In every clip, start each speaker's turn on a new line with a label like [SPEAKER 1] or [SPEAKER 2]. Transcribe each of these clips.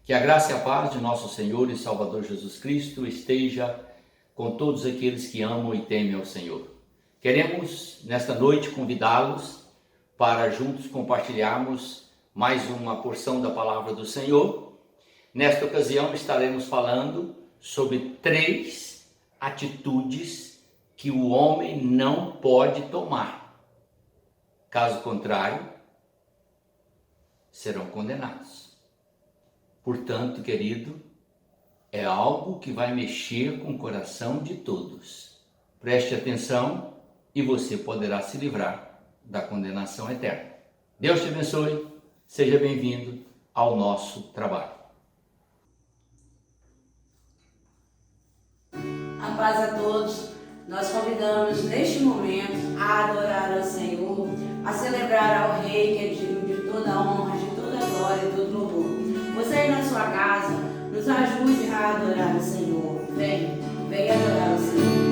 [SPEAKER 1] Que a graça e a paz de nosso Senhor e Salvador Jesus Cristo esteja com todos aqueles que amam e temem ao Senhor. Queremos, nesta noite, convidá-los para juntos compartilharmos mais uma porção da palavra do Senhor. Nesta ocasião, estaremos falando sobre 3 atitudes que o homem não pode tomar. Caso contrário, serão condenados. Portanto, querido, é algo que vai mexer com o coração de todos. Preste atenção e você poderá se livrar da condenação eterna. Deus te abençoe, seja bem-vindo ao nosso trabalho.
[SPEAKER 2] A paz a todos, nós convidamos neste momento a adorar ao Senhor, a celebrar ao Rei que é digno de toda a honra, de toda a glória e todo louvor. Você aí na sua casa, nos ajude a adorar o Senhor. Vem adorar o Senhor.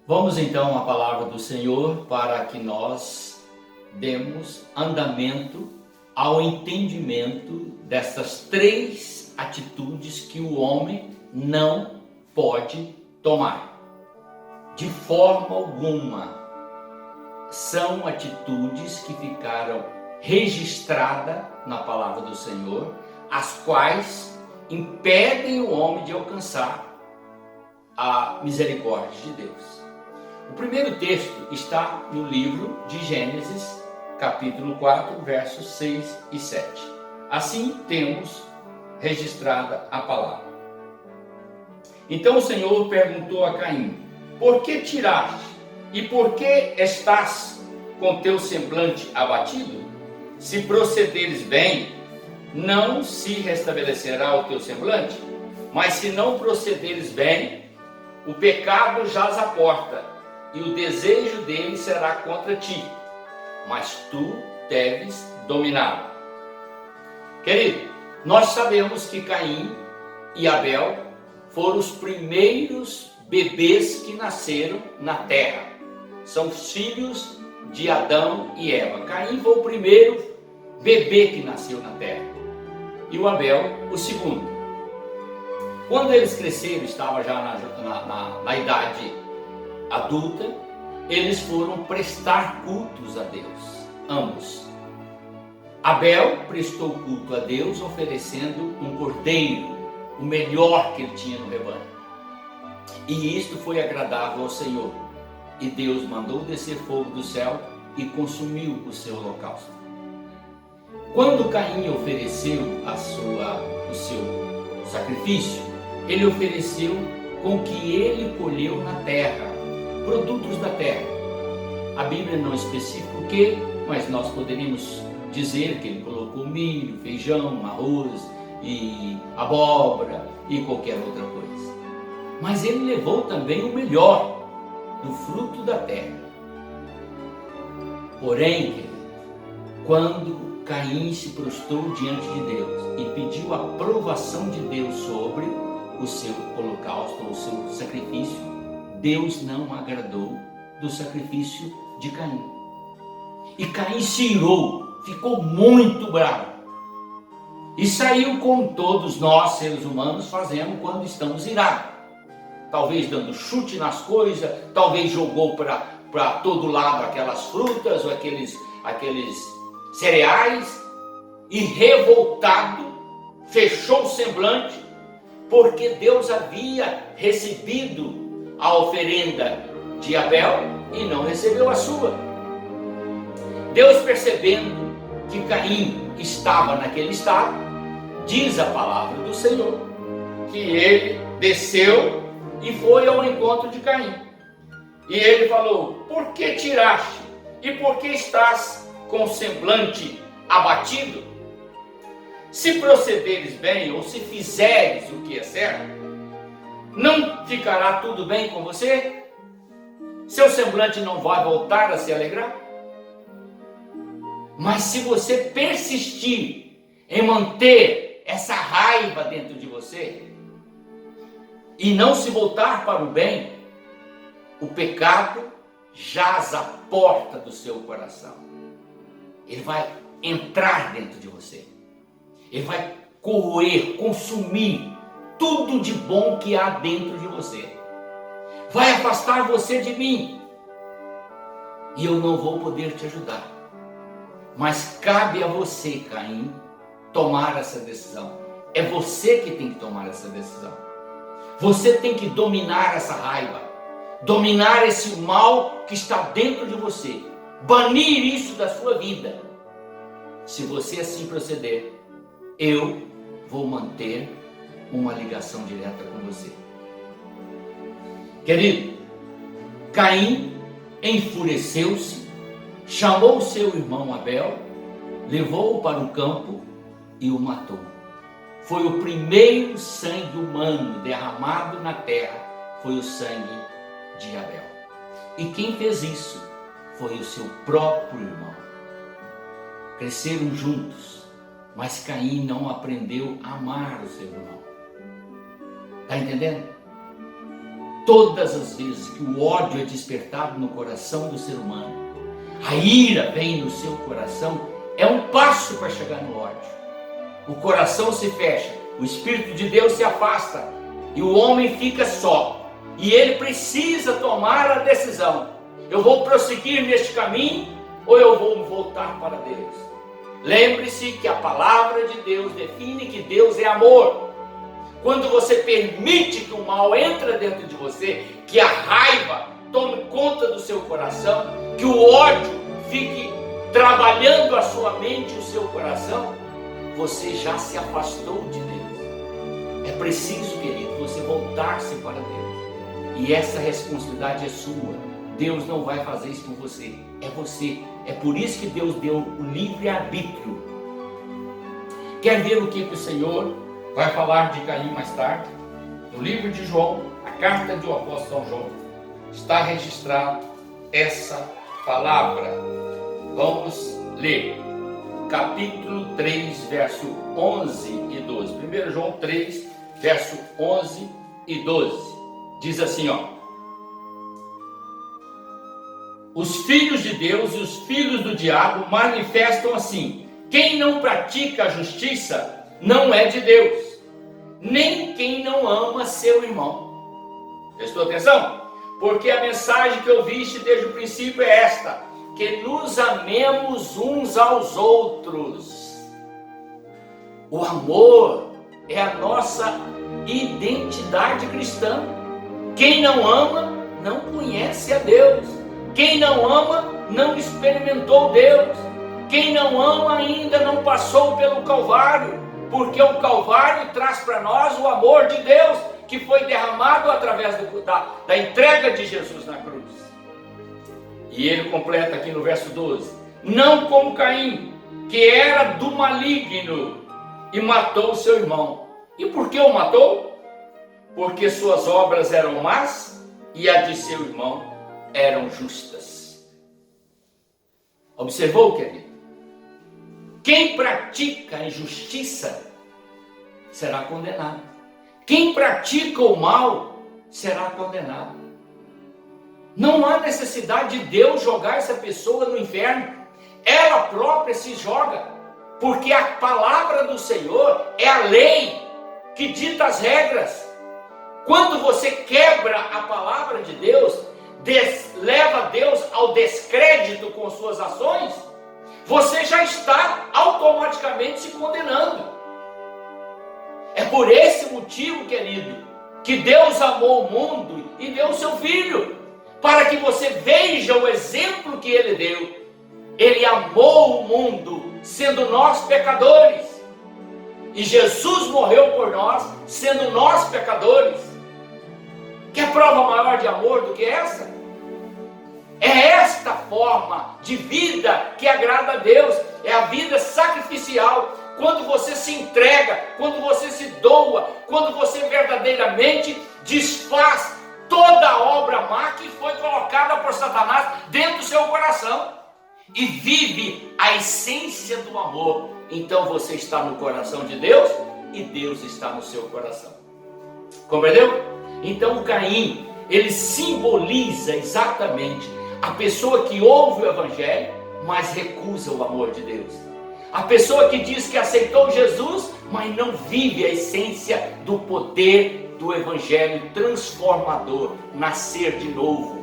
[SPEAKER 1] Vamos então à palavra do Senhor para que nós demos andamento ao entendimento dessas 3 atitudes que o homem não pode tomar. De forma alguma. São atitudes que ficaram registradas na palavra do Senhor, as quais impedem o homem de alcançar a misericórdia de Deus. O primeiro texto está no livro de Gênesis, capítulo 4, versos 6 e 7. Assim temos registrada a palavra. Então o Senhor perguntou a Caim: por que tiraste? E por que estás com teu semblante abatido? Se procederes bem, não se restabelecerá o teu semblante, mas se não procederes bem, o pecado jaz à porta, e o desejo dele será contra ti, mas tu deves dominá-lo. Querido, nós sabemos que Caim e Abel foram os primeiros bebês que nasceram na terra. São os filhos de Adão e Eva. Caim foi o primeiro bebê que nasceu na terra, e o Abel o segundo. Quando eles cresceram, estavam já na idade adulta, eles foram prestar cultos a Deus, ambos. Abel prestou culto a Deus oferecendo um cordeiro, o melhor que ele tinha no rebanho. E isto foi agradável ao Senhor. E Deus mandou descer fogo do céu e consumiu o seu holocausto. Quando Caim ofereceu o seu sacrifício, ele ofereceu com o que ele colheu na terra, produtos da terra. A Bíblia não especifica o que, mas nós poderíamos dizer que ele colocou milho, feijão, arroz e abóbora e qualquer outra coisa. Mas ele levou também o melhor do fruto da terra. Porém, querido, quando Caim se prostrou diante de Deus e pediu a aprovação de Deus sobre o seu holocausto, o seu sacrifício, Deus não agradou do sacrifício de Caim. E Caim se irou, ficou muito bravo. E saiu como todos nós, seres humanos, fazemos quando estamos irados. Talvez dando chute nas coisas, talvez jogou para todo lado aquelas frutas ou aqueles cereais, e revoltado, fechou o semblante, porque Deus havia recebido a oferenda de Abel e não recebeu a sua. Deus, percebendo que Caim estava naquele estado, diz a palavra do Senhor, que ele desceu e foi ao encontro de Caim. E ele falou: por que tiraste? E por que estás com o semblante abatido? Se procederes bem, ou se fizeres o que é certo, não ficará tudo bem com você? Seu semblante não vai voltar a se alegrar? Mas se você persistir em manter essa raiva dentro de você e não se voltar para o bem, o pecado jaz à porta do seu coração. Ele vai entrar dentro de você. Ele vai corroer, consumir tudo de bom que há dentro de você. Vai afastar você de mim. E eu não vou poder te ajudar. Mas cabe a você, Caim, tomar essa decisão. É você que tem que tomar essa decisão. Você tem que dominar essa raiva, dominar esse mal que está dentro de você, banir isso da sua vida. Se você assim proceder, eu vou manter uma ligação direta com você. Querido, Caim enfureceu-se, chamou seu irmão Abel, levou-o para o campo e o matou. Foi o primeiro sangue humano derramado na terra, foi o sangue de Abel. E quem fez isso foi o seu próprio irmão. Cresceram juntos, mas Caim não aprendeu a amar o seu irmão. Está entendendo? Todas as vezes que o ódio é despertado no coração do ser humano, a ira vem no seu coração, é um passo para chegar no ódio. O coração se fecha, o Espírito de Deus se afasta e o homem fica só. E ele precisa tomar a decisão: eu vou prosseguir neste caminho ou eu vou voltar para Deus? Lembre-se que a palavra de Deus define que Deus é amor. Quando você permite que o mal entre dentro de você, que a raiva tome conta do seu coração, que o ódio fique trabalhando a sua mente e o seu coração, você já se afastou de Deus. É preciso, querido, você voltar-se para Deus. E essa responsabilidade é sua. Deus não vai fazer isso com você. É você. É por isso que Deus deu o livre-arbítrio. Quer ver o que o Senhor vai falar de Caim mais tarde? No livro de João, a carta do apóstolo São João, está registrado essa palavra. Vamos ler. Capítulo 3, verso 11 e 12. 1 João 3, verso 11 e 12. Diz assim, ó: os filhos de Deus e os filhos do diabo manifestam assim: quem não pratica a justiça não é de Deus, nem quem não ama seu irmão. Prestou atenção? Porque a mensagem que ouviste desde o princípio é esta: que nos amemos uns aos outros. O amor é a nossa identidade cristã. Quem não ama não conhece a Deus. Quem não ama não experimentou Deus. Quem não ama ainda não passou pelo Calvário, porque o Calvário traz para nós o amor de Deus, que foi derramado através da entrega de Jesus na cruz. E ele completa aqui no verso 12: não como Caim, que era do maligno e matou seu irmão. E por que o matou? Porque suas obras eram más e a de seu irmão eram justas. Observou, querido? Quem pratica a injustiça será condenado. Quem pratica o mal será condenado. Não há necessidade de Deus jogar essa pessoa no inferno. Ela própria se joga, porque a palavra do Senhor é a lei que dita as regras. Quando você quebra a palavra de Deus, leva Deus ao descrédito com suas ações, você já está automaticamente se condenando. É por esse motivo, querido, que Deus amou o mundo e deu o seu Filho, para que você veja o exemplo que Ele deu. Ele amou o mundo, sendo nós pecadores, e Jesus morreu por nós, sendo nós pecadores. Quer prova maior de amor do que essa? É esta forma de vida que agrada a Deus, é a vida sacrificial. Quando você se entrega, quando você se doa, quando você verdadeiramente desfaz toda a obra má que foi colocada por Satanás dentro do seu coração e vive a essência do amor. Então você está no coração de Deus e Deus está no seu coração. Compreendeu? Então o Caim, ele simboliza exatamente a pessoa que ouve o Evangelho, mas recusa o amor de Deus. A pessoa que diz que aceitou Jesus, mas não vive a essência do poder do Evangelho transformador, nascer de novo.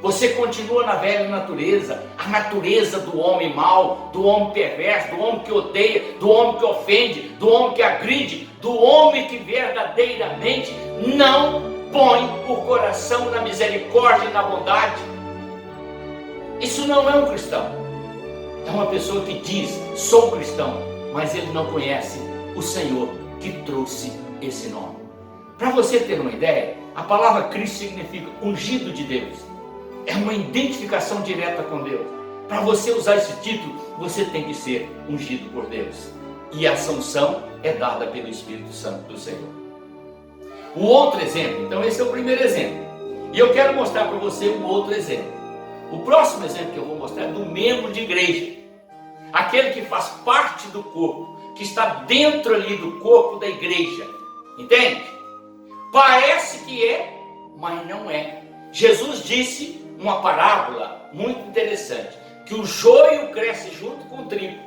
[SPEAKER 1] Você continua na velha natureza, a natureza do homem mau, do homem perverso, do homem que odeia, do homem que ofende, do homem que agride, do homem que verdadeiramente não põe o coração na misericórdia e na bondade. Isso não é um cristão. É uma pessoa que diz, sou cristão, mas ele não conhece o Senhor que trouxe esse nome. Para você ter uma ideia, a palavra Cristo significa ungido de Deus. É uma identificação direta com Deus. Para você usar esse título, você tem que ser ungido por Deus. E a sanção é dada pelo Espírito Santo do Senhor. O outro exemplo, então esse é o primeiro exemplo. E eu quero mostrar para você um outro exemplo. O próximo exemplo que eu vou mostrar é do membro de igreja. Aquele que faz parte do corpo, que está dentro ali do corpo da igreja. Entende? Parece que é, mas não é. Jesus disse uma parábola muito interessante, que o joio cresce junto com o trigo.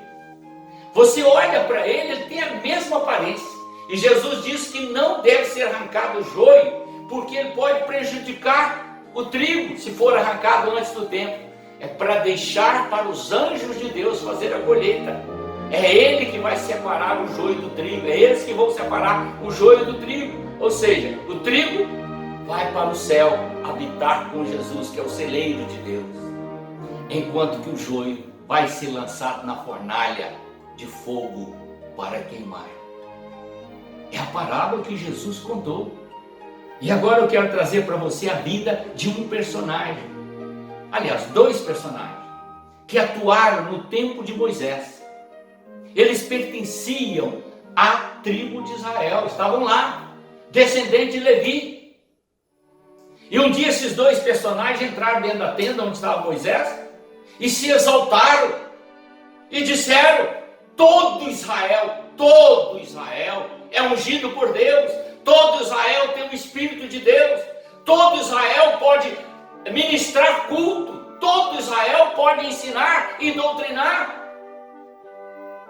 [SPEAKER 1] Você olha para ele, ele tem a mesma aparência. E Jesus disse que não deve ser arrancado o joio, porque ele pode prejudicar o trigo, se for arrancado antes do tempo. É para deixar para os anjos de Deus fazer a colheita. É ele que vai separar o joio do trigo, é eles que vão separar o joio do trigo. Ou seja, o trigo vai para o céu habitar com Jesus, que é o celeiro de Deus, enquanto que o joio vai ser lançado na fornalha de fogo para queimar. É a parábola que Jesus contou. E agora eu quero trazer para você a vida de um personagem, aliás, dois personagens, que atuaram no tempo de Moisés. Eles pertenciam à tribo de Israel, estavam lá, descendentes de Levi. E um dia esses dois personagens entraram dentro da tenda onde estava Moisés e se exaltaram e disseram: todo Israel é ungido por Deus, todo Israel tem o Espírito de Deus, todo Israel pode ministrar culto, todo Israel pode ensinar e doutrinar.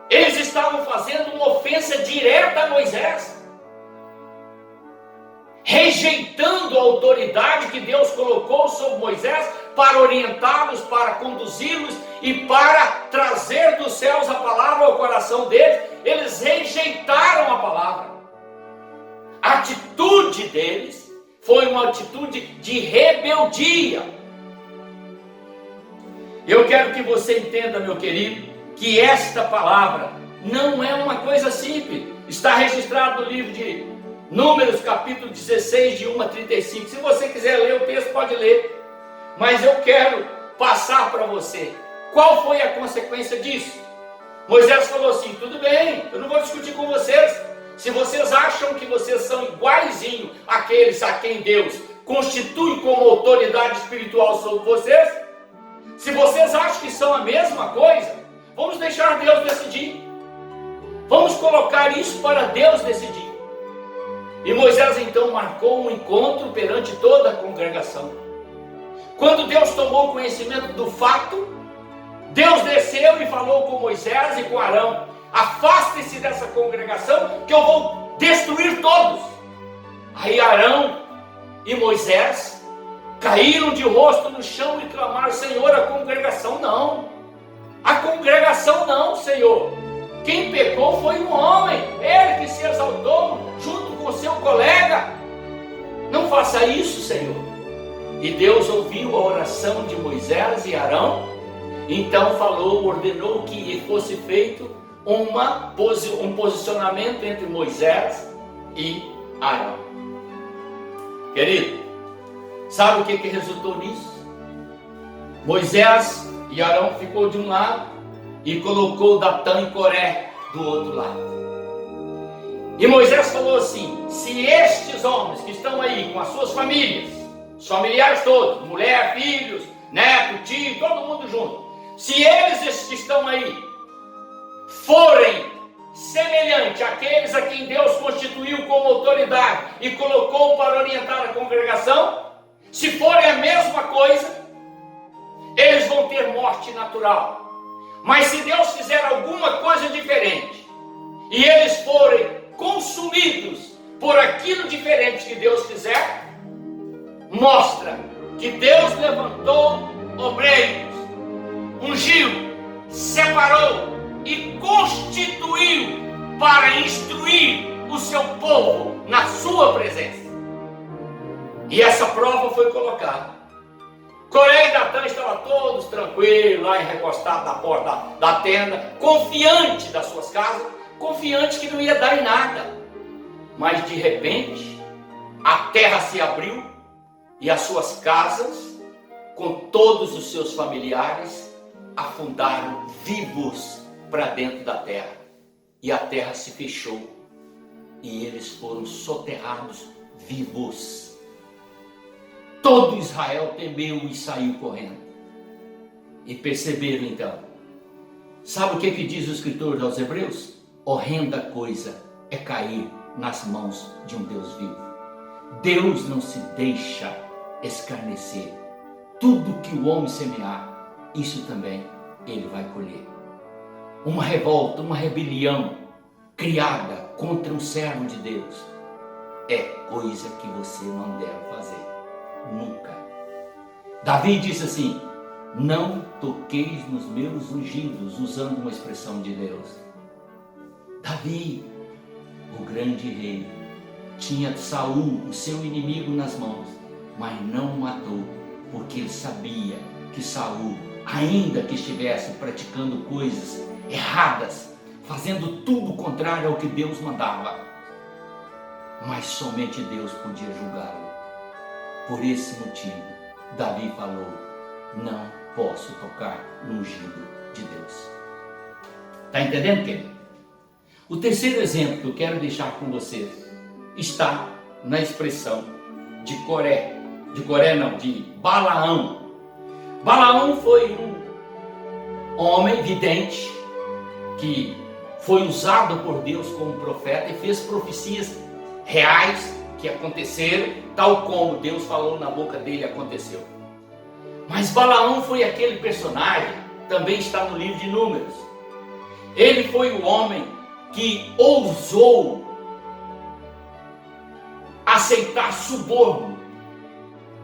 [SPEAKER 1] Eles estavam fazendo uma ofensa direta a Moisés, rejeitando a autoridade que Deus colocou sobre Moisés para orientá-los, para conduzi-los e para trazer dos céus a palavra ao coração deles. Eles rejeitaram a palavra. A atitude deles foi uma atitude de rebeldia. Eu quero que você entenda, meu querido, que esta palavra não é uma coisa simples. Está registrado no livro de Números, capítulo 16, de 1 a 35. Se você quiser ler o texto, pode ler. Mas eu quero passar para você qual foi a consequência disso. Moisés falou assim: tudo bem, eu não vou discutir com vocês. Se vocês acham que vocês são iguaizinho àqueles a quem Deus constitui como autoridade espiritual sobre vocês, se vocês acham que são a mesma coisa, vamos deixar Deus decidir. Vamos colocar isso para Deus decidir. E Moisés então marcou um encontro perante toda a congregação. Quando Deus tomou conhecimento do fato, Deus desceu e falou com Moisés e com Arão: afastem-se dessa congregação que eu vou destruir todos. Aí Arão e Moisés caíram de rosto no chão e clamaram: Senhor, a congregação não. A congregação não, Senhor. Quem pecou foi um homem, ele que se exaltou junto com seu colega. Não faça isso, Senhor. E Deus ouviu a oração de Moisés e Arão. Então falou, ordenou que fosse feito um posicionamento entre Moisés e Arão. Querido, sabe o que resultou nisso? Moisés e Arão ficou de um lado e colocou Datã e Coré do outro lado. E Moisés falou assim: se estes homens que estão aí com as suas famílias, os familiares todos, mulher, filhos, neto, tio, todo mundo junto, se eles que estão aí forem semelhantes àqueles a quem Deus constituiu como autoridade e colocou para orientar a congregação, se forem a mesma coisa, eles vão ter morte natural. Mas se Deus fizer alguma coisa diferente e eles forem consumidos por aquilo diferente que Deus fizer, mostra que Deus levantou obreiros, ungiu, separou e constituiu para instruir o seu povo na sua presença. E essa prova foi colocada. Coré e Datã estavam todos tranquilos, lá recostados na porta da tenda, confiantes das suas casas, confiantes que não ia dar em nada. Mas de repente, a terra se abriu e as suas casas, com todos os seus familiares, afundaram vivos para dentro da terra. E a terra se fechou e eles foram soterrados vivos. Todo Israel temeu e saiu correndo. E perceberam então. Sabe o que diz o escritor aos Hebreus? Horrenda coisa é cair nas mãos de um Deus vivo. Deus não se deixa escarnecer. tudo que o homem semear, isso também ele vai colher. Uma revolta, uma rebelião criada contra um servo de Deus é coisa que você não deve fazer, nunca. Davi disse assim: não toqueis nos meus ungidos, usando uma expressão de Deus. Davi, o grande rei, tinha Saul, o seu inimigo, nas mãos, mas não o matou, porque ele sabia que Saul, ainda que estivesse praticando coisas erradas, fazendo tudo contrário ao que Deus mandava, mas somente Deus podia julgá-lo. Por esse motivo, Davi falou: não posso tocar no ungido de Deus. Está entendendo, querido? O terceiro exemplo que eu quero deixar com vocês está na expressão de Balaão. Balaão foi um homem vidente que foi usado por Deus como profeta e fez profecias reais que aconteceram, tal como Deus falou na boca dele, aconteceu. Mas Balaão foi aquele personagem, também está no livro de Números. Ele foi o homem que ousou aceitar suborno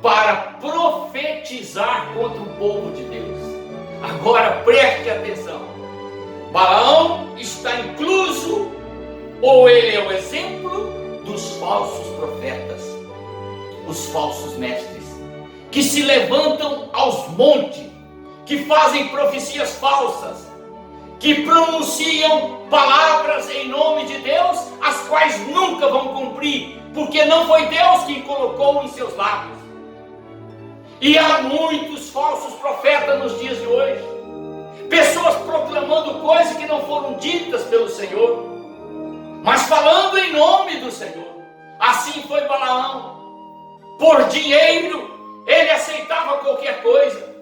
[SPEAKER 1] para profetizar contra o povo de Deus. Agora preste atenção. Balaão está incluso, ou ele é o exemplo dos falsos profetas, os falsos mestres, que se levantam aos montes, que fazem profecias falsas, que pronunciam palavras em nome de Deus, as quais nunca vão cumprir, porque não foi Deus quem colocou em seus lábios. E há muitos falsos profetas nos dias de hoje, pessoas proclamando coisas que não foram ditas pelo Senhor, mas falando em nome do Senhor. Assim foi Balaão. Por dinheiro, ele aceitava qualquer coisa,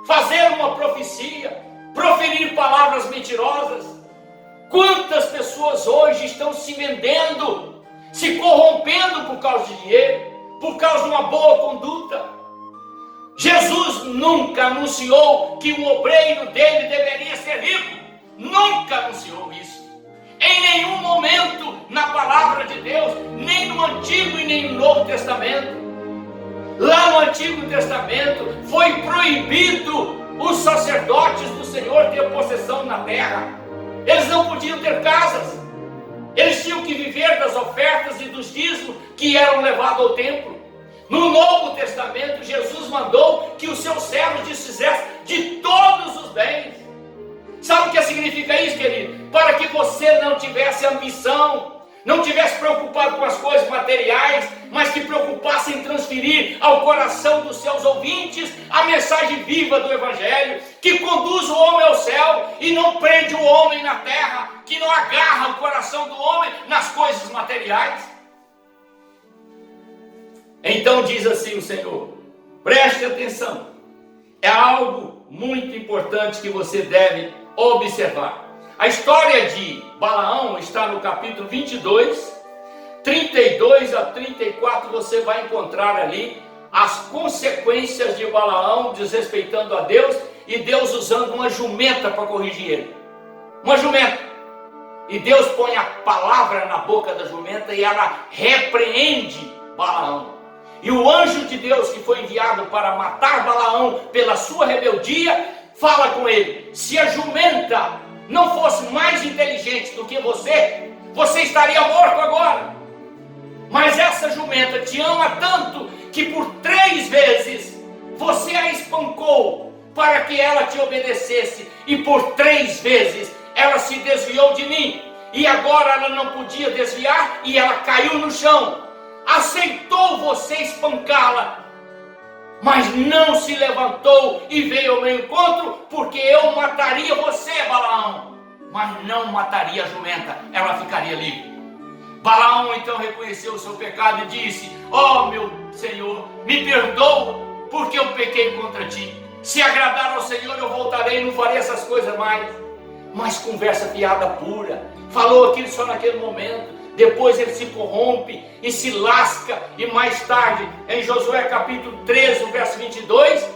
[SPEAKER 1] fazer uma profecia, proferir palavras mentirosas. Quantas pessoas hoje estão se vendendo, se corrompendo por causa de dinheiro, por causa de uma boa conduta? Jesus nunca anunciou que o obreiro dele deveria ser rico. Nunca anunciou isso. Em nenhum momento na palavra de Deus, nem no Antigo e nem no Novo Testamento. Lá no Antigo Testamento foi proibido os sacerdotes do Senhor ter possessão na terra. Eles não podiam ter casas. Eles tinham que viver das ofertas e dos dízimos que eram levados ao templo. No Novo Testamento, Jesus mandou que os seus servos desfizessem de todos os bens. Sabe o que significa isso, querido? Para que você não tivesse ambição, não tivesse preocupado com as coisas materiais, mas que preocupasse em transferir ao coração dos seus ouvintes a mensagem viva do Evangelho, que conduz o homem ao céu e não prende o homem na terra, que não agarra o coração do homem nas coisas materiais. Então diz assim o Senhor: preste atenção, é algo muito importante que você deve observar. A história de Balaão está no capítulo 22, 32 a 34, você vai encontrar ali as consequências de Balaão desrespeitando a Deus e Deus usando uma jumenta para corrigir ele. Uma jumenta. E Deus põe a palavra na boca da jumenta e ela repreende Balaão. E o anjo de Deus que foi enviado para matar Balaão pela sua rebeldia, fala com ele: se a jumenta não fosse mais inteligente do que você, você estaria morto agora. Mas essa jumenta te ama tanto que por 3 vezes você a espancou para que ela te obedecesse, e por 3 vezes ela se desviou de mim, e agora ela não podia desviar e ela caiu no chão. Aceitou você espancá-la, mas não se levantou e veio ao meu encontro, porque eu mataria você, Balaão, mas não mataria a jumenta, ela ficaria livre. Balaão então reconheceu o seu pecado e disse: ó meu Senhor, me perdoa, porque eu pequei contra ti. Se agradar ao Senhor, eu voltarei e não farei essas coisas mais. Mas conversa piada pura, falou aquilo só naquele momento. Depois ele se corrompe e se lasca, e mais tarde, em Josué capítulo 13, verso 22,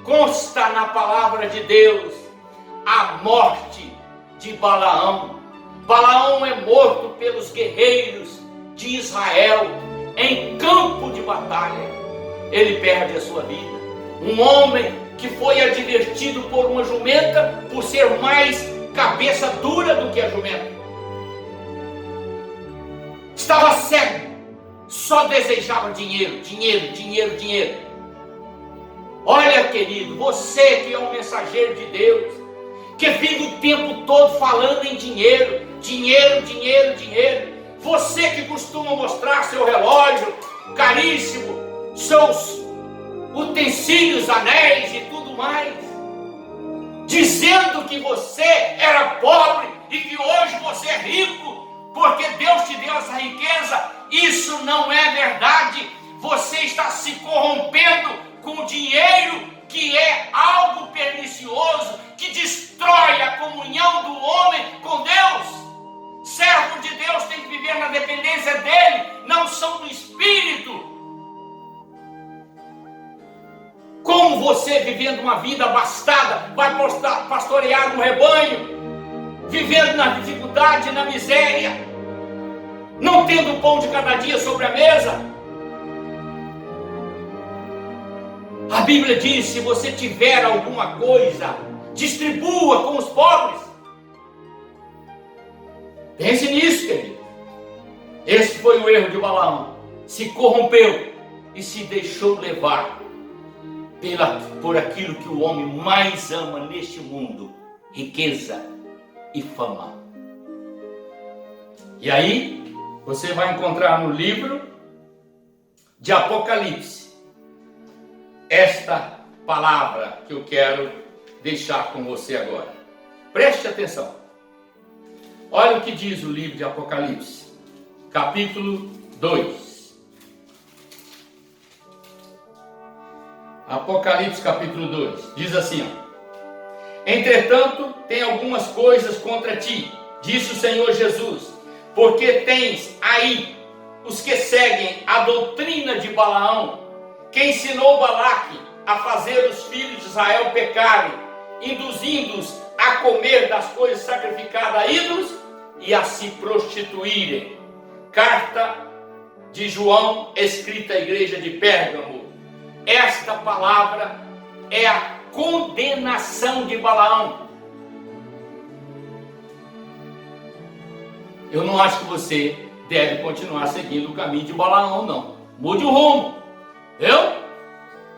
[SPEAKER 1] consta na palavra de Deus a morte de Balaão. Balaão é morto pelos guerreiros de Israel em campo de batalha. Ele perde a sua vida. Um homem que foi advertido por uma jumenta por ser mais cabeça dura do que a jumenta. Estava cego, só desejava dinheiro, dinheiro, dinheiro, dinheiro. Olha, querido, você que é um mensageiro de Deus, que vive o tempo todo falando em dinheiro, dinheiro, dinheiro, dinheiro. Você que costuma mostrar seu relógio caríssimo, seus utensílios, anéis e tudo mais, dizendo que você era pobre e que hoje você é rico, porque Deus te deu essa riqueza. Isso não é verdade. Você está se corrompendo com o dinheiro, que é algo pernicioso, que destrói a comunhão do homem com Deus. Servo de Deus tem que viver na dependência dele, não são do Espírito. Como você, vivendo uma vida abastada, vai pastorear um rebanho, vivendo na dificuldade, na miséria, não tendo o pão de cada dia sobre a mesa? A Bíblia diz: se você tiver alguma coisa, distribua com os pobres. Pense nisso, querido. Esse foi o erro de Balaão. Se corrompeu e se deixou levar por aquilo que o homem mais ama neste mundo: riqueza e fama. E aí você vai encontrar no livro de Apocalipse esta palavra que eu quero deixar com você agora. Preste atenção. Olha o que diz o livro de Apocalipse, capítulo 2. Apocalipse capítulo 2, diz assim: entretanto, tem algumas coisas contra ti, disse o Senhor Jesus, porque tens aí os que seguem a doutrina de Balaão, que ensinou Balaque a fazer os filhos de Israel pecarem, induzindo-os a comer das coisas sacrificadas a ídolos e a se prostituírem. Carta de João, escrita à igreja de Pérgamo. Esta palavra é a condenação de Balaão. Eu não acho que você deve continuar seguindo o caminho de Balaão, não. Mude o rumo.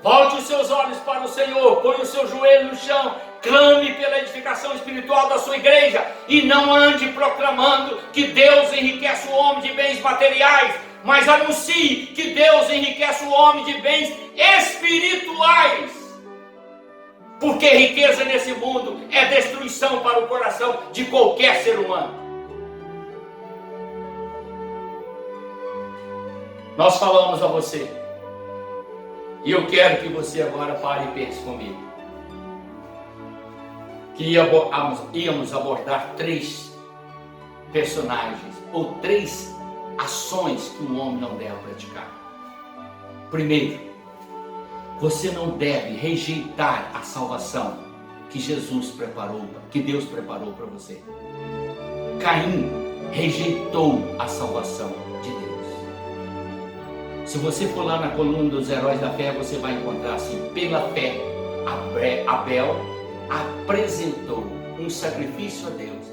[SPEAKER 1] Volte os seus olhos para o Senhor, põe o seu joelho no chão, clame pela edificação espiritual da sua igreja e não ande proclamando que Deus enriquece o homem de bens materiais, mas anuncie que Deus enriquece o homem de bens espirituais. Porque riqueza nesse mundo é destruição para o coração de qualquer ser humano. Nós falamos a você, e eu quero que você agora pare e pense comigo, que íamos abordar 3 personagens, ou 3 ações que um homem não deve praticar. Primeiro, você não deve rejeitar a salvação que Jesus preparou, que Deus preparou para você. Caim rejeitou a salvação de Deus. Se você for lá na coluna dos heróis da fé, você vai encontrar assim: pela fé, Abel apresentou um sacrifício a Deus.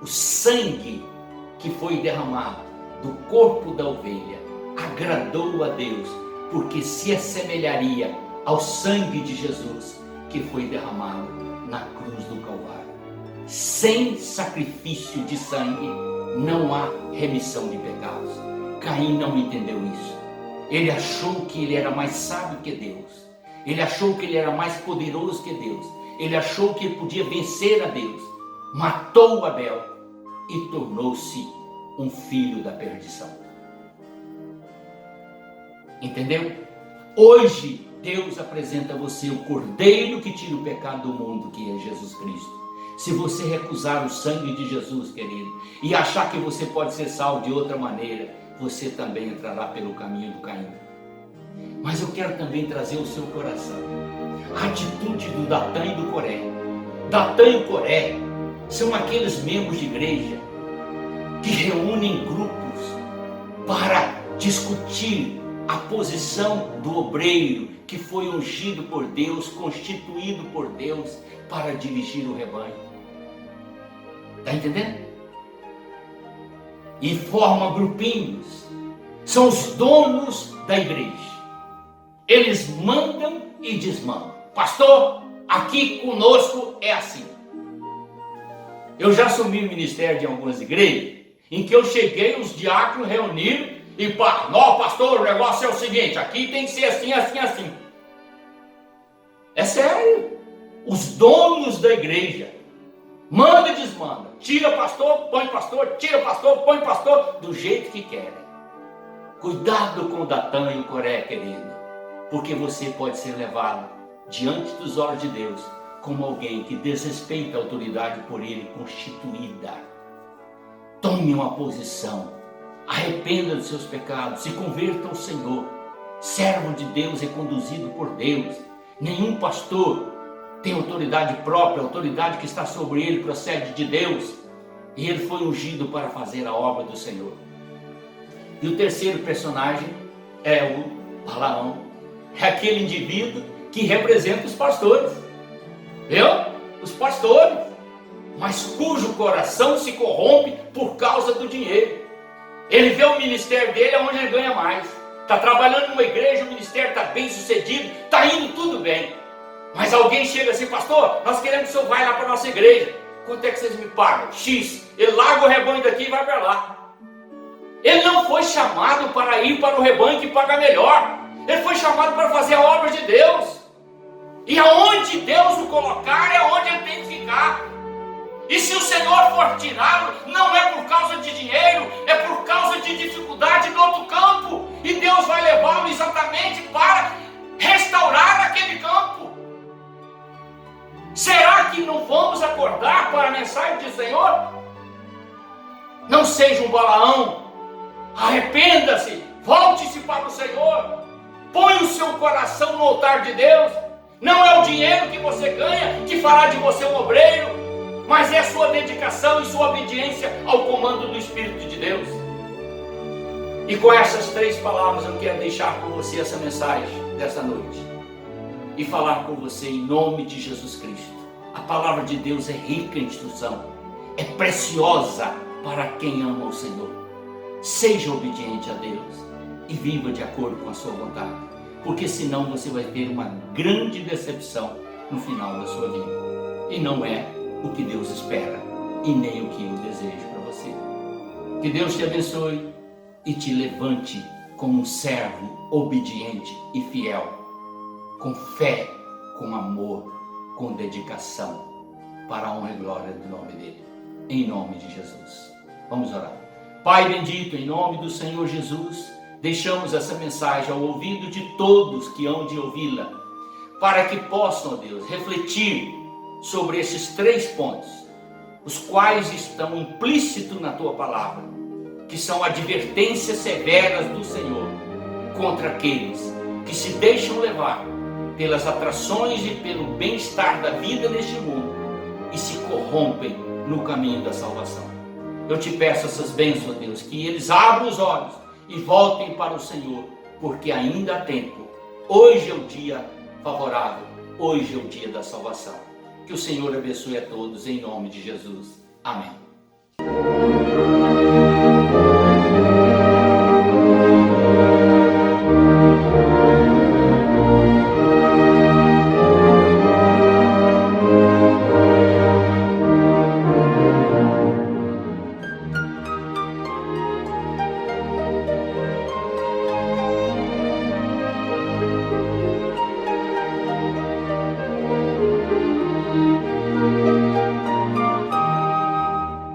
[SPEAKER 1] O sangue que foi derramado do corpo da ovelha agradou a Deus, porque se assemelharia ao sangue de Jesus que foi derramado na cruz do Calvário. Sem sacrifício de sangue não há remissão de pecados. Caim não entendeu isso. Ele achou que ele era mais sábio que Deus. Ele achou que ele era mais poderoso que Deus. Ele achou que ele podia vencer a Deus. Matou Abel e tornou-se um filho da perdição. Entendeu? Hoje Deus apresenta a você o Cordeiro que tira o pecado do mundo, que é Jesus Cristo. Se você recusar o sangue de Jesus, querido, e achar que você pode ser salvo de outra maneira, você também entrará pelo caminho do Caim. Mas eu quero também trazer o seu coração. a atitude do Datã e do Coré. Datã e o Coré são aqueles membros de igreja que reúnem grupos para discutir a posição do obreiro que foi ungido por Deus, constituído por Deus para dirigir o rebanho. Está entendendo? E formam grupinhos. São os donos da igreja. Eles mandam e desmandam. Pastor, aqui conosco é assim. Eu já assumi o ministério de algumas igrejas em que eu cheguei, os diáconos reuniram e não, pastor, o negócio é o seguinte, aqui tem que ser assim, assim, assim. É sério. Os donos da igreja manda e desmanda. Tira pastor, põe pastor, tira pastor, põe pastor, do jeito que querem. Cuidado com o Datã e o Coré, querido, porque você pode ser levado diante dos olhos de Deus como alguém que desrespeita a autoridade por ele constituída. Tome uma posição, arrependa dos seus pecados, se converta ao Senhor. Servo de Deus é conduzido por Deus. Nenhum pastor tem autoridade própria, a autoridade que está sobre ele procede de Deus. E ele foi ungido para fazer a obra do Senhor. E o terceiro personagem é o Balaão. É aquele indivíduo que representa os pastores. Viu? Os pastores. Mas cujo coração se corrompe por causa do dinheiro. Ele vê o ministério dele onde ele ganha mais. Está trabalhando numa igreja, o ministério está bem sucedido, está indo tudo bem. Mas alguém chega assim, pastor, nós queremos que o senhor vá lá para a nossa igreja. Quanto é que vocês me pagam? X. Ele larga o rebanho daqui e vai para lá. Ele não foi chamado para ir para o rebanho que paga melhor. Ele foi chamado para fazer a obra de Deus. E aonde Deus o colocar é onde ele tem que ficar. E se o Senhor for tirá-lo, não é por causa de dinheiro, é por causa de dificuldade no outro campo. E Deus vai levá-lo exatamente para restaurar aquele campo. Será que não vamos acordar para a mensagem do Senhor? Não seja um Balaão. Arrependa-se, volte-se para o Senhor. Põe o seu coração no altar de Deus. Não é o dinheiro que você ganha que fará de você um obreiro, mas é a sua dedicação e sua obediência ao comando do Espírito de Deus. E com essas 3 palavras eu quero deixar com você essa mensagem desta noite e falar com você em nome de Jesus Cristo. A palavra de Deus é rica em instrução, é preciosa para quem ama o Senhor. Seja obediente a Deus e viva de acordo com a sua vontade, porque senão você vai ter uma grande decepção no final da sua vida. E não é o que Deus espera e nem o que eu desejo para você. Que Deus te abençoe e te levante como um servo obediente e fiel, com fé, com amor, com dedicação, para a honra e glória do nome dele, em nome de Jesus. Vamos orar. Pai bendito, em nome do Senhor Jesus, deixamos essa mensagem ao ouvido de todos que hão de ouvi-la, para que possam, ó Deus, refletir sobre esses 3 pontos, os quais estão implícitos na tua palavra, que são advertências severas do Senhor contra aqueles que se deixam levar pelas atrações e pelo bem-estar da vida neste mundo e se corrompem no caminho da salvação. Eu te peço essas bênçãos, ó Deus, que eles abram os olhos e voltem para o Senhor, porque ainda há tempo. Hoje é o dia favorável, hoje é o dia da salvação. Que o Senhor abençoe a todos, em nome de Jesus. Amém.